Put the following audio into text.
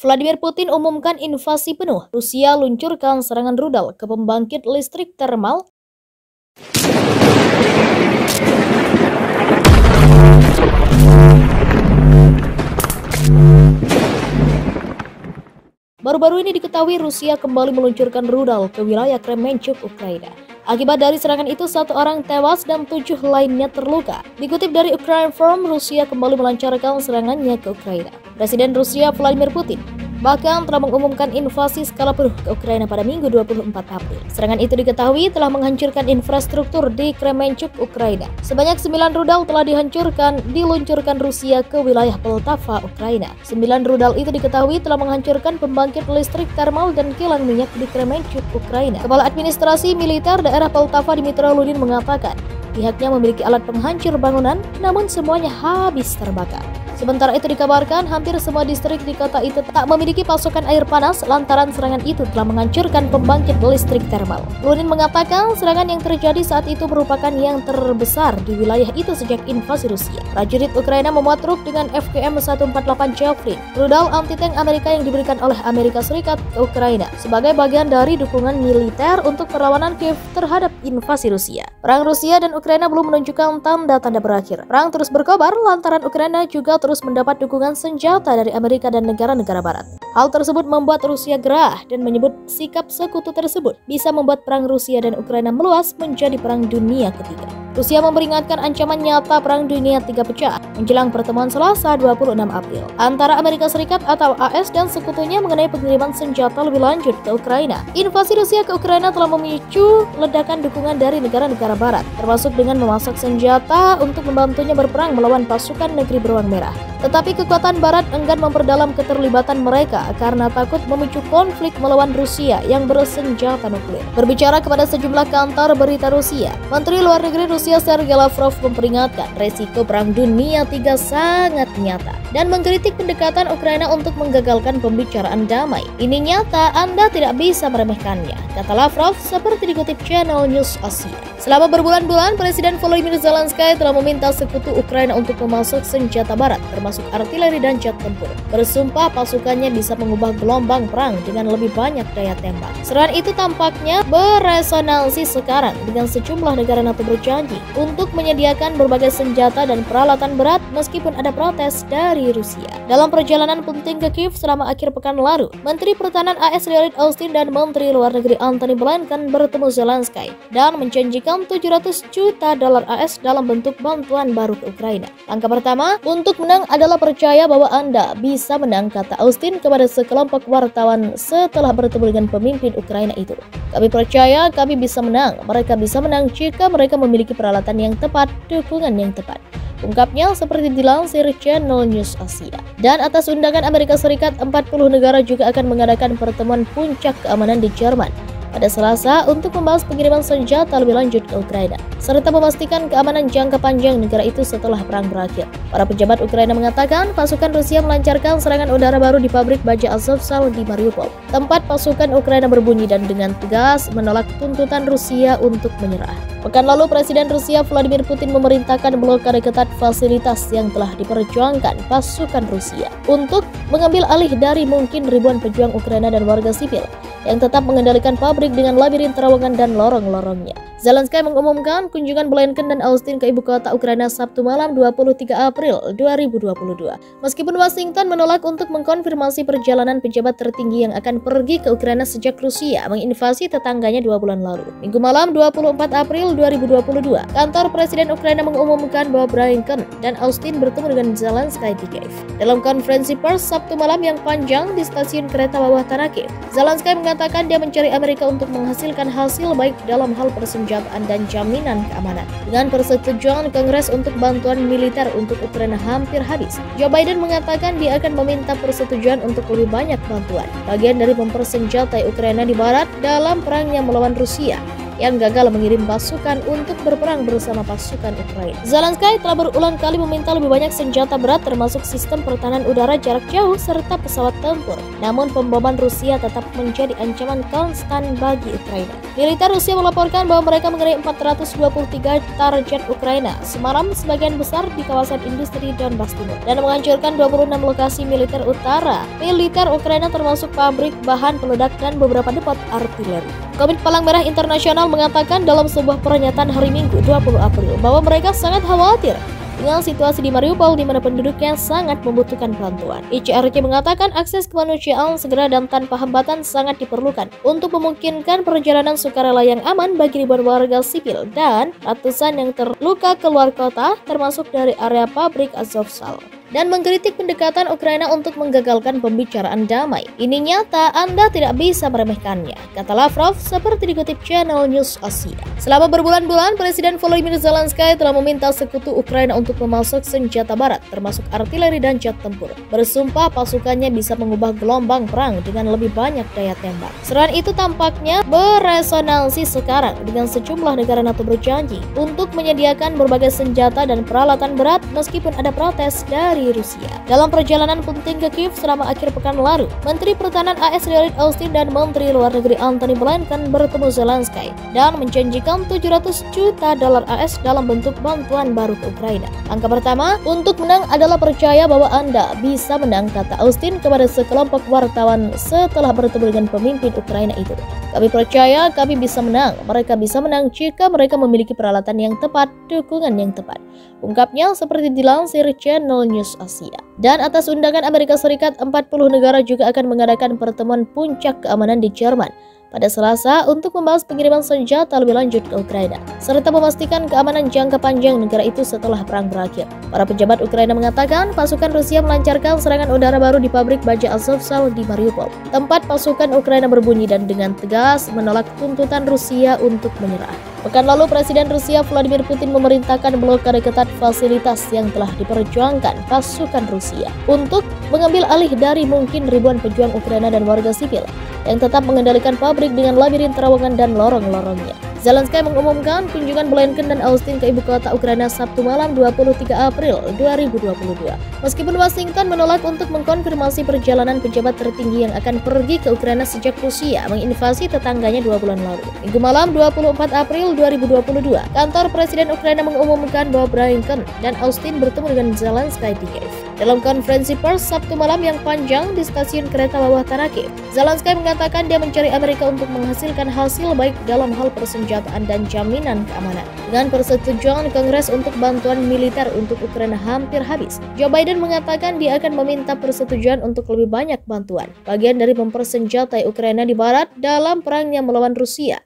Vladimir Putin umumkan invasi penuh. Rusia luncurkan serangan rudal ke pembangkit listrik termal. Baru-baru ini diketahui Rusia kembali meluncurkan rudal ke wilayah Kremenchuk, Ukraina. Akibat dari serangan itu, 1 orang tewas dan 7 lainnya terluka. Dikutip dari Ukrinform, Rusia kembali melancarkan serangannya ke Ukraina. Presiden Rusia Vladimir Putin bahkan telah mengumumkan invasi skala penuh ke Ukraina pada Minggu 24 April. Serangan itu diketahui telah menghancurkan infrastruktur di Kremenchuk, Ukraina. Sebanyak 9 rudal telah diluncurkan Rusia ke wilayah Poltava, Ukraina. 9 rudal itu diketahui telah menghancurkan pembangkit listrik termal dan kilang minyak di Kremenchuk, Ukraina. Kepala Administrasi Militer daerah Poltava Dmitry Ludin mengatakan pihaknya memiliki alat penghancur bangunan, namun semuanya habis terbakar. Sementara itu dikabarkan hampir semua distrik di kota itu tak memiliki pasokan air panas lantaran serangan itu telah menghancurkan pembangkit listrik termal. Ludin mengatakan serangan yang terjadi saat itu merupakan yang terbesar di wilayah itu sejak invasi Rusia. Prajurit Ukraina memuat truk dengan FKM-148 Javelin, rudal anti-tank Amerika yang diberikan oleh Amerika Serikat ke Ukraina sebagai bagian dari dukungan militer untuk perlawanan Kiev terhadap invasi Rusia. Perang Rusia dan Ukraina belum menunjukkan tanda-tanda berakhir. Perang terus berkobar lantaran Ukraina juga terus mendapat dukungan senjata dari Amerika dan negara-negara barat. Hal tersebut membuat Rusia gerah dan menyebut sikap sekutu tersebut bisa membuat perang Rusia dan Ukraina meluas menjadi perang dunia ketiga. Rusia memperingatkan ancaman nyata perang dunia 3 pecah menjelang pertemuan Selasa 26 April antara Amerika Serikat atau AS dan sekutunya mengenai pengiriman senjata lebih lanjut ke Ukraina. Invasi Rusia ke Ukraina telah memicu ledakan dukungan dari negara-negara barat, termasuk dengan memasak senjata untuk membantunya berperang melawan pasukan negeri beruang merah. Tetapi kekuatan barat enggan memperdalam keterlibatan mereka karena takut memicu konflik melawan Rusia yang bersenjata nuklir. Berbicara kepada sejumlah kantor berita Rusia, Menteri Luar Negeri Rusia Sergei Lavrov memperingatkan resiko perang dunia 3 sangat nyata dan mengkritik pendekatan Ukraina untuk menggagalkan pembicaraan damai. Ini nyata, Anda tidak bisa meremehkannya, kata Lavrov seperti dikutip channel News Asia. Selama berbulan-bulan, Presiden Volodymyr Zelensky telah meminta sekutu Ukraina untuk memasuk senjata barat, termasuk artileri dan jet tempur. Bersumpah pasukannya bisa mengubah gelombang perang dengan lebih banyak daya tembak. Serangan itu tampaknya beresonansi sekarang dengan sejumlah negara NATO berjanji untuk menyediakan berbagai senjata dan peralatan berat meskipun ada protes dari Rusia. Dalam perjalanan penting ke Kiev selama akhir pekan lalu, Menteri Pertahanan AS Lloyd Austin dan Menteri Luar Negeri Antony Blinken bertemu Zelensky dan menjanjikan $700 juta AS dalam bentuk bantuan baru ke Ukraina. Langkah pertama untuk menang adalah percaya bahwa Anda bisa menang, kata Austin kepada sekelompok wartawan setelah bertemu dengan pemimpin Ukraina itu. Kami percaya kami bisa menang. Mereka bisa menang jika mereka memiliki peralatan yang tepat, dukungan yang tepat, ungkapnya seperti dilansir channel News Asia. Dan atas undangan Amerika Serikat, 40 negara juga akan mengadakan pertemuan puncak keamanan di Jerman pada Selasa untuk membahas pengiriman senjata lebih lanjut ke Ukraina, serta memastikan keamanan jangka panjang negara itu setelah perang berakhir. Para pejabat Ukraina mengatakan pasukan Rusia melancarkan serangan udara baru di pabrik baja Azovstal di Mariupol, tempat pasukan Ukraina berbunyi dan dengan tegas menolak tuntutan Rusia untuk menyerah. Pekan lalu, Presiden Rusia Vladimir Putin memerintahkan blokade ketat fasilitas yang telah diperjuangkan pasukan Rusia untuk mengambil alih dari mungkin ribuan pejuang Ukraina dan warga sipil yang tetap mengendalikan pabrik dengan labirin terowongan dan lorong-lorongnya. Zelensky mengumumkan kunjungan Blinken dan Austin ke ibu kota Ukraina Sabtu malam 23 April 2022. Meskipun Washington menolak untuk mengkonfirmasi perjalanan pejabat tertinggi yang akan pergi ke Ukraina sejak Rusia menginvasi tetangganya 2 bulan lalu. Minggu malam 24 April 2022, kantor Presiden Ukraina mengumumkan bahwa Blinken dan Austin bertemu dengan Zelensky di Kiev. Dalam konferensi pers Sabtu malam yang panjang di stasiun kereta bawah tanah Kiev, Zelensky mengatakan dia mencari Amerika untuk menghasilkan hasil baik dalam hal persenjataan dan jaminan keamanan. Dengan persetujuan Kongres untuk bantuan militer untuk Ukraina hampir habis, Joe Biden mengatakan dia akan meminta persetujuan untuk lebih banyak bantuan, bagian dari mempersenjatai Ukraina di barat dalam perangnya melawan Rusia. yang gagal mengirim pasukan untuk berperang bersama pasukan Ukraina. Zelensky telah berulang kali meminta lebih banyak senjata berat termasuk sistem pertahanan udara jarak jauh serta pesawat tempur. Namun pemboman Rusia tetap menjadi ancaman konstan bagi Ukraina. Militer Rusia melaporkan bahwa mereka mengenai 423 target Ukraina semalam, sebagian besar di kawasan industri Donbas Timur, dan menghancurkan 26 lokasi militer utara. Militer Ukraina termasuk pabrik bahan peledak dan beberapa depot artileri. Komite Palang Merah Internasional mengatakan dalam sebuah pernyataan hari Minggu 20 April bahwa mereka sangat khawatir dengan situasi di Mariupol di mana penduduknya sangat membutuhkan bantuan. ICRC mengatakan akses kemanusiaan segera dan tanpa hambatan sangat diperlukan untuk memungkinkan perjalanan sukarela yang aman bagi ribuan warga sipil dan ratusan yang terluka keluar kota, termasuk dari area pabrik Azovstal, dan mengkritik pendekatan Ukraina untuk menggagalkan pembicaraan damai. Ini nyata, Anda tidak bisa meremehkannya, kata Lavrov seperti dikutip channel News Asia. Selama berbulan-bulan, Presiden Volodymyr Zelensky telah meminta sekutu Ukraina untuk memasuk senjata barat, termasuk artileri dan jet tempur. Bersumpah pasukannya bisa mengubah gelombang perang dengan lebih banyak daya tembak. Serangan itu tampaknya beresonansi sekarang dengan sejumlah negara NATO berjanji untuk menyediakan berbagai senjata dan peralatan berat meskipun ada protes dari Rusia. Dalam perjalanan penting ke Kiev selama akhir pekan lalu, Menteri Pertahanan AS Lloyd Austin dan Menteri Luar Negeri Antony Blinken bertemu Zelensky dan menjanjikan 700 juta dolar AS dalam bentuk bantuan baru ke Ukraina. Angka pertama untuk menang adalah percaya bahwa Anda bisa menang, kata Austin kepada sekelompok wartawan setelah bertemu dengan pemimpin Ukraina itu. Kami percaya kami bisa menang. Mereka bisa menang jika mereka memiliki peralatan yang tepat, dukungan yang tepat, ungkapnya seperti dilansir channel News Asia. Dan atas undangan Amerika Serikat, 40 negara juga akan mengadakan pertemuan puncak keamanan di Jerman pada Selasa untuk membahas pengiriman senjata lebih lanjut ke Ukraina, serta memastikan keamanan jangka panjang negara itu setelah perang berakhir. Para pejabat Ukraina mengatakan pasukan Rusia melancarkan serangan udara baru di pabrik baja Azovstal di Mariupol, tempat pasukan Ukraina berbunyi dan dengan tegas menolak tuntutan Rusia untuk menyerah. Pekan lalu, Presiden Rusia Vladimir Putin memerintahkan blokade ketat fasilitas yang telah diperjuangkan pasukan Rusia untuk mengambil alih dari mungkin ribuan pejuang Ukraina dan warga sipil yang tetap mengendalikan pabrik dengan labirin terowongan dan lorong-lorongnya. Zelensky mengumumkan kunjungan Blinken dan Austin ke ibu kota Ukraina Sabtu malam 23 April 2022. Meskipun Washington menolak untuk mengkonfirmasi perjalanan pejabat tertinggi yang akan pergi ke Ukraina sejak Rusia menginvasi tetangganya 2 bulan lalu. Minggu malam 24 April 2022, kantor Presiden Ukraina mengumumkan bahwa Blinken dan Austin bertemu dengan Zelensky di Kiev. Dalam konferensi pers Sabtu malam yang panjang di stasiun kereta bawah tanah Kiev, Zelensky mengatakan dia mencari Amerika untuk menghasilkan hasil baik dalam hal persenjataan dan jaminan keamanan. Dengan persetujuan Kongres untuk bantuan militer untuk Ukraina hampir habis, Joe Biden mengatakan dia akan meminta persetujuan untuk lebih banyak bantuan, bagian dari mempersenjatai Ukraina di barat dalam perangnya melawan Rusia.